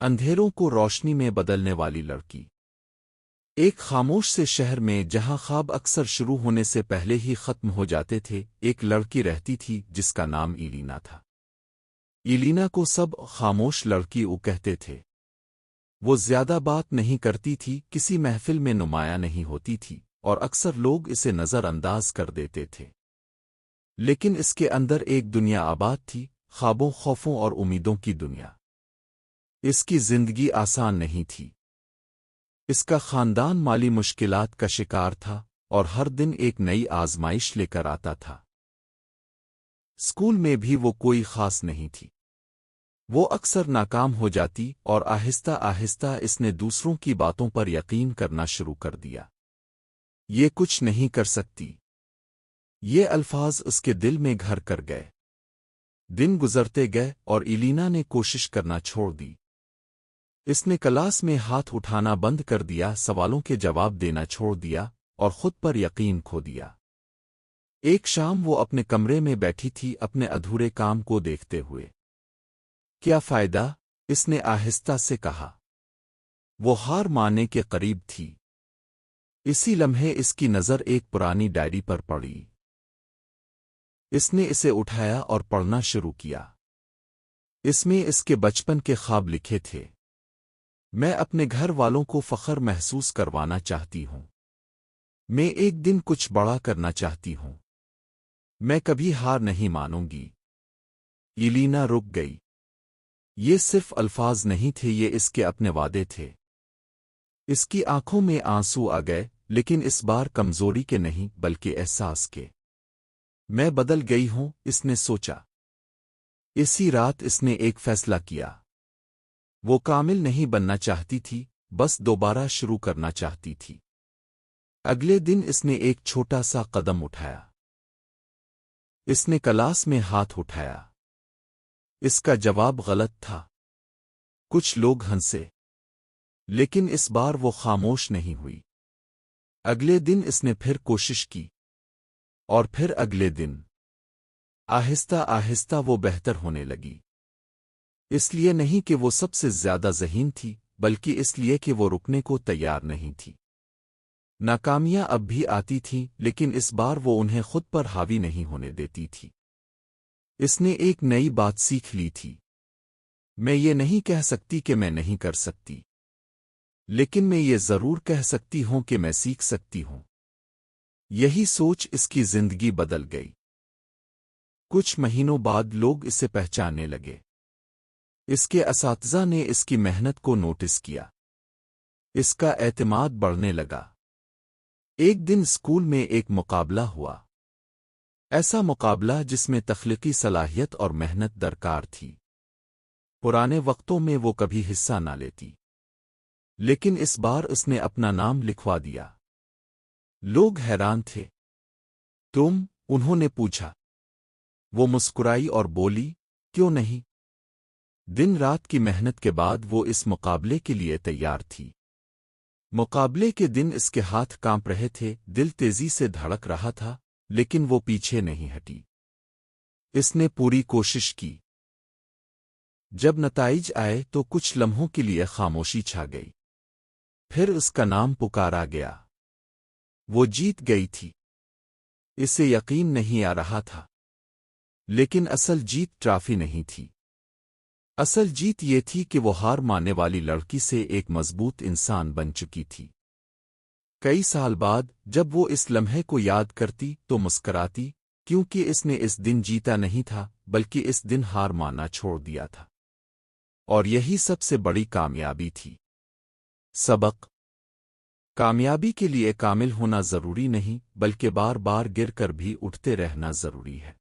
اندھیروں کو روشنی میں بدلنے والی لڑکی۔ ایک خاموش سے شہر میں جہاں خواب اکثر شروع ہونے سے پہلے ہی ختم ہو جاتے تھے، ایک لڑکی رہتی تھی جس کا نام ایلینا تھا۔ ایلینا کو سب خاموش لڑکی کہتے تھے۔ وہ زیادہ بات نہیں کرتی تھی، کسی محفل میں نمایاں نہیں ہوتی تھی، اور اکثر لوگ اسے نظر انداز کر دیتے تھے۔ لیکن اس کے اندر ایک دنیا آباد تھی، خوابوں، خوفوں اور امیدوں کی دنیا۔ اس کی زندگی آسان نہیں تھی۔ اس کا خاندان مالی مشکلات کا شکار تھا، اور ہر دن ایک نئی آزمائش لے کر آتا تھا۔ اسکول میں بھی وہ کوئی خاص نہیں تھی۔ وہ اکثر ناکام ہو جاتی، اور آہستہ آہستہ اس نے دوسروں کی باتوں پر یقین کرنا شروع کر دیا۔ یہ کچھ نہیں کر سکتی۔ یہ الفاظ اس کے دل میں گھر کر گئے۔ دن گزرتے گئے اور ایلینا نے کوشش کرنا چھوڑ دی۔ اس نے کلاس میں ہاتھ اٹھانا بند کر دیا، سوالوں کے جواب دینا چھوڑ دیا، اور خود پر یقین کھو دیا۔ ایک شام وہ اپنے کمرے میں بیٹھی تھی، اپنے ادھورے کام کو دیکھتے ہوئے۔ کیا فائدہ؟ اس نے آہستہ سے کہا۔ وہ ہار ماننے کے قریب تھی۔ اسی لمحے اس کی نظر ایک پرانی ڈائری پر پڑی۔ اس نے اسے اٹھایا اور پڑھنا شروع کیا۔ اس میں اس کے بچپن کے خواب لکھے تھے۔ میں اپنے گھر والوں کو فخر محسوس کروانا چاہتی ہوں۔ میں ایک دن کچھ بڑا کرنا چاہتی ہوں۔ میں کبھی ہار نہیں مانوں گی۔ ایلینا رک گئی۔ یہ صرف الفاظ نہیں تھے، یہ اس کے اپنے وعدے تھے۔ اس کی آنکھوں میں آنسو آ گئے، لیکن اس بار کمزوری کے نہیں بلکہ احساس کے۔ میں بدل گئی ہوں، اس نے سوچا۔ اسی رات اس نے ایک فیصلہ کیا۔ وہ کامل نہیں بننا چاہتی تھی، بس دوبارہ شروع کرنا چاہتی تھی۔ اگلے دن اس نے ایک چھوٹا سا قدم اٹھایا۔ اس نے کلاس میں ہاتھ اٹھایا۔ اس کا جواب غلط تھا۔ کچھ لوگ ہنسے، لیکن اس بار وہ خاموش نہیں ہوئی۔ اگلے دن اس نے پھر کوشش کی، اور پھر اگلے دن۔ آہستہ آہستہ وہ بہتر ہونے لگی۔ اس لیے نہیں کہ وہ سب سے زیادہ ذہین تھی، بلکہ اس لیے کہ وہ رکنے کو تیار نہیں تھی۔ ناکامیاں اب بھی آتی تھیں، لیکن اس بار وہ انہیں خود پر حاوی نہیں ہونے دیتی تھی۔ اس نے ایک نئی بات سیکھ لی تھی۔ میں یہ نہیں کہہ سکتی کہ میں نہیں کر سکتی، لیکن میں یہ ضرور کہہ سکتی ہوں کہ میں سیکھ سکتی ہوں۔ یہی سوچ اس کی زندگی بدل گئی۔ کچھ مہینوں بعد لوگ اسے پہچاننے لگے۔ اس کے اساتذہ نے اس کی محنت کو نوٹس کیا۔ اس کا اعتماد بڑھنے لگا۔ ایک دن اسکول میں ایک مقابلہ ہوا۔ ایسا مقابلہ جس میں تخلیقی صلاحیت اور محنت درکار تھی۔ پرانے وقتوں میں وہ کبھی حصہ نہ لیتی، لیکن اس بار اس نے اپنا نام لکھوا دیا۔ لوگ حیران تھے۔ تم؟ انہوں نے پوچھا۔ وہ مسکرائی اور بولی، کیوں نہیں؟ دن رات کی محنت کے بعد وہ اس مقابلے کے لیے تیار تھی۔ مقابلے کے دن اس کے ہاتھ کانپ رہے تھے، دل تیزی سے دھڑک رہا تھا، لیکن وہ پیچھے نہیں ہٹی۔ اس نے پوری کوشش کی۔ جب نتائج آئے تو کچھ لمحوں کے لیے خاموشی چھا گئی۔ پھر اس کا نام پکارا گیا۔ وہ جیت گئی تھی۔ اسے یقین نہیں آ رہا تھا۔ لیکن اصل جیت ٹرافی نہیں تھی۔ اصل جیت یہ تھی کہ وہ ہار ماننے والی لڑکی سے ایک مضبوط انسان بن چکی تھی۔ کئی سال بعد جب وہ اس لمحے کو یاد کرتی تو مسکراتی، کیونکہ اس نے اس دن جیتا نہیں تھا بلکہ اس دن ہار ماننا چھوڑ دیا تھا۔ اور یہی سب سے بڑی کامیابی تھی۔ سبق: کامیابی کے لیے کامل ہونا ضروری نہیں، بلکہ بار بار گر کر بھی اٹھتے رہنا ضروری ہے۔